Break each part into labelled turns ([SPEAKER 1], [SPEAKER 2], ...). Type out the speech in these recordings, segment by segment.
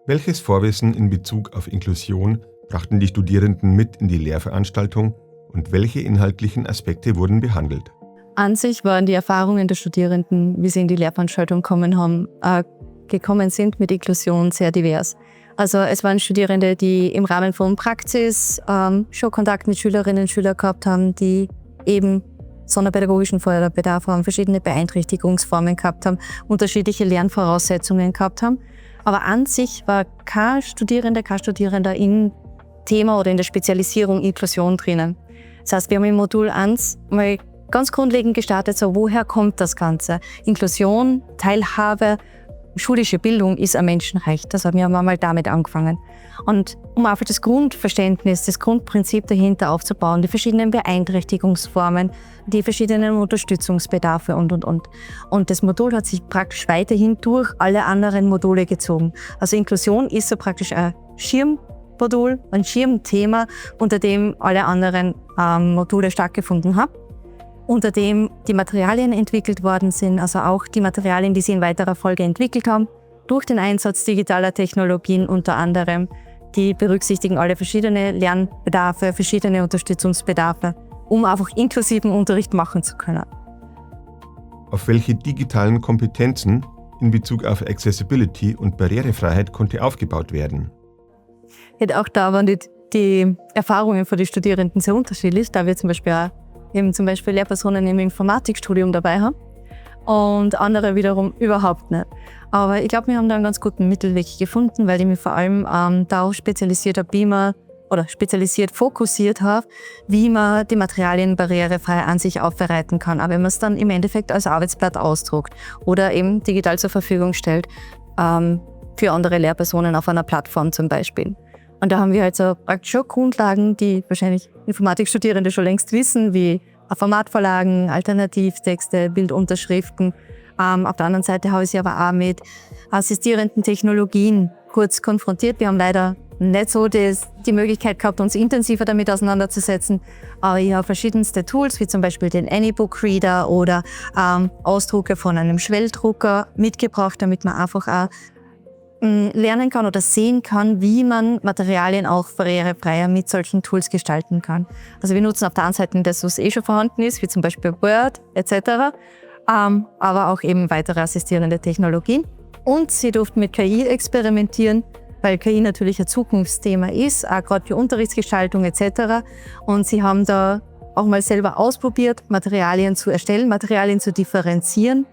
[SPEAKER 1] Welches Vorwissen in Bezug auf Inklusion brachten die Studierenden mit in die Lehrveranstaltung und welche inhaltlichen Aspekte wurden behandelt?
[SPEAKER 2] An sich waren die Erfahrungen der Studierenden, wie sie in die Lehrveranstaltung gekommen sind mit Inklusion, sehr divers. Also es waren Studierende, die im Rahmen von Praxis schon Kontakt mit Schülerinnen und Schülern gehabt haben, die eben sonderpädagogischen Förderbedarf haben, verschiedene Beeinträchtigungsformen gehabt haben, unterschiedliche Lernvoraussetzungen gehabt haben. Aber an sich war kein Studierender im Thema oder in der Spezialisierung Inklusion drinnen. Das heißt, wir haben im Modul 1 mal ganz grundlegend gestartet, so woher kommt das Ganze? Inklusion, Teilhabe, schulische Bildung ist ein Menschenrecht. Das haben wir mal damit angefangen. Und um einfach das Grundverständnis, das Grundprinzip dahinter aufzubauen, die verschiedenen Beeinträchtigungsformen, die verschiedenen Unterstützungsbedarfe und. Und das Modul hat sich praktisch weiterhin durch alle anderen Module gezogen. Also Inklusion ist so praktisch ein Schirmmodul, ein Schirmthema, unter dem alle anderen Module stattgefunden haben, unter dem die Materialien entwickelt worden sind, also auch die Materialien, die sie in weiterer Folge entwickelt haben, durch den Einsatz digitaler Technologien unter anderem. Die berücksichtigen alle verschiedene Lernbedarfe, verschiedene Unterstützungsbedarfe, um einfach inklusiven Unterricht machen zu können.
[SPEAKER 1] Auf welche digitalen Kompetenzen in Bezug auf Accessibility und Barrierefreiheit konnte aufgebaut werden?
[SPEAKER 2] Auch da waren die Erfahrungen von den Studierenden sehr unterschiedlich, da wir zum Beispiel Lehrpersonen im Informatikstudium dabei haben und andere wiederum überhaupt nicht. Aber ich glaube, wir haben da einen ganz guten Mittelweg gefunden, weil ich mich vor allem darauf spezialisiert fokussiert habe, wie man die Materialien barrierefrei an sich aufbereiten kann. Aber wenn man es dann im Endeffekt als Arbeitsblatt ausdruckt oder eben digital zur Verfügung stellt, für andere Lehrpersonen auf einer Plattform zum Beispiel. Und da haben wir halt so praktisch schon Grundlagen, die wahrscheinlich Informatikstudierende schon längst wissen, wie Formatvorlagen, Alternativtexte, Bildunterschriften. Auf der anderen Seite habe ich sie aber auch mit assistierenden Technologien kurz konfrontiert. Wir haben leider nicht so die Möglichkeit gehabt, uns intensiver damit auseinanderzusetzen. Aber ich habe verschiedenste Tools, wie zum Beispiel den Anybook Reader oder Ausdrucke von einem Schwelldrucker mitgebracht, damit man einfach auch lernen kann oder sehen kann, wie man Materialien auch barrierefreier mit solchen Tools gestalten kann. Also wir nutzen auf der einen Seite das, was schon vorhanden ist, wie zum Beispiel Word etc., aber auch eben weitere assistierende Technologien. Und sie durften mit KI experimentieren, weil KI natürlich ein Zukunftsthema ist, auch gerade für Unterrichtsgestaltung etc. Und sie haben da auch mal selber ausprobiert, Materialien zu erstellen, Materialien zu differenzieren.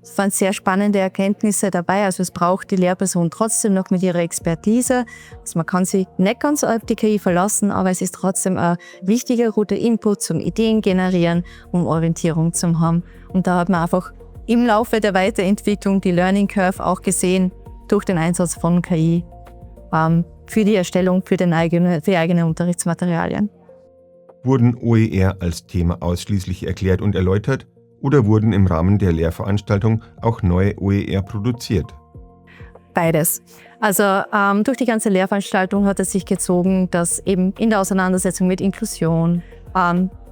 [SPEAKER 2] Es waren sehr spannende Erkenntnisse dabei. Also es braucht die Lehrperson trotzdem noch mit ihrer Expertise. Also man kann sich nicht ganz auf die KI verlassen, aber es ist trotzdem ein wichtiger guter Input zum Ideen generieren, um Orientierung zu haben. Und da hat man einfach im Laufe der Weiterentwicklung die Learning Curve auch gesehen durch den Einsatz von KI für die Erstellung für die eigenen Unterrichtsmaterialien.
[SPEAKER 1] Wurden OER als Thema ausschließlich erklärt und erläutert? Oder wurden im Rahmen der Lehrveranstaltung auch neue OER produziert?
[SPEAKER 2] Beides. Also durch die ganze Lehrveranstaltung hat es sich gezogen, dass eben in der Auseinandersetzung mit Inklusion,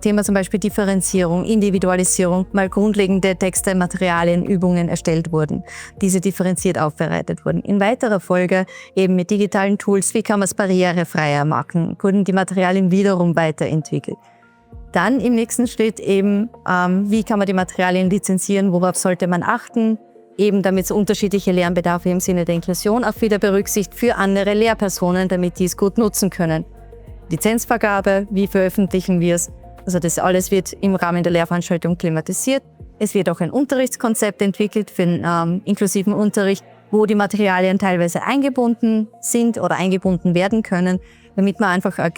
[SPEAKER 2] Thema zum Beispiel Differenzierung, Individualisierung, mal grundlegende Texte, Materialien, Übungen erstellt wurden, diese differenziert aufbereitet wurden. In weiterer Folge eben mit digitalen Tools, wie kann man es barrierefreier machen, wurden die Materialien wiederum weiterentwickelt. Dann im nächsten Schritt eben, wie kann man die Materialien lizenzieren, worauf sollte man achten, eben damit es unterschiedliche Lernbedarfe im Sinne der Inklusion auch wieder berücksichtigt für andere Lehrpersonen, damit die es gut nutzen können. Lizenzvergabe, wie veröffentlichen wir es? Also das alles wird im Rahmen der Lehrveranstaltung thematisiert. Es wird auch ein Unterrichtskonzept entwickelt für einen inklusiven Unterricht, wo die Materialien teilweise eingebunden sind oder eingebunden werden können, damit man einfach eine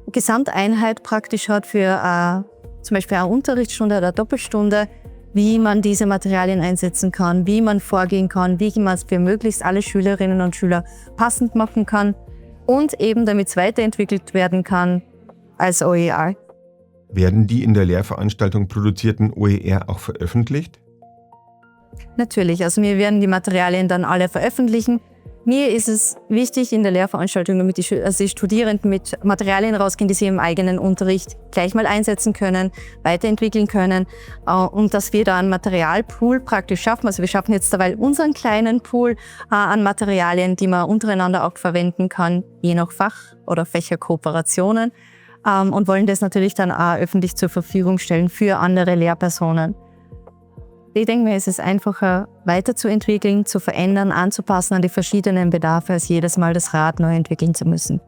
[SPEAKER 2] Gesamteinheit praktisch hat für zum Beispiel eine Unterrichtsstunde oder eine Doppelstunde, wie man diese Materialien einsetzen kann, wie man vorgehen kann, wie man es für möglichst alle Schülerinnen und Schüler passend machen kann und eben damit es weiterentwickelt werden kann als OER.
[SPEAKER 1] Werden die in der Lehrveranstaltung produzierten OER auch veröffentlicht?
[SPEAKER 2] Natürlich, also wir werden die Materialien dann alle veröffentlichen. Mir ist es wichtig in der Lehrveranstaltung, damit die Studierenden mit Materialien rausgehen, die sie im eigenen Unterricht gleich mal einsetzen können, weiterentwickeln können und dass wir da einen Materialpool praktisch schaffen. Also wir schaffen jetzt dabei unseren kleinen Pool an Materialien, die man untereinander auch verwenden kann, je nach Fach- oder Fächerkooperationen und wollen das natürlich dann auch öffentlich zur Verfügung stellen für andere Lehrpersonen. Ich denke mir, es ist einfacher, weiterzuentwickeln, zu verändern, anzupassen an die verschiedenen Bedarfe, als jedes Mal das Rad neu entwickeln zu müssen.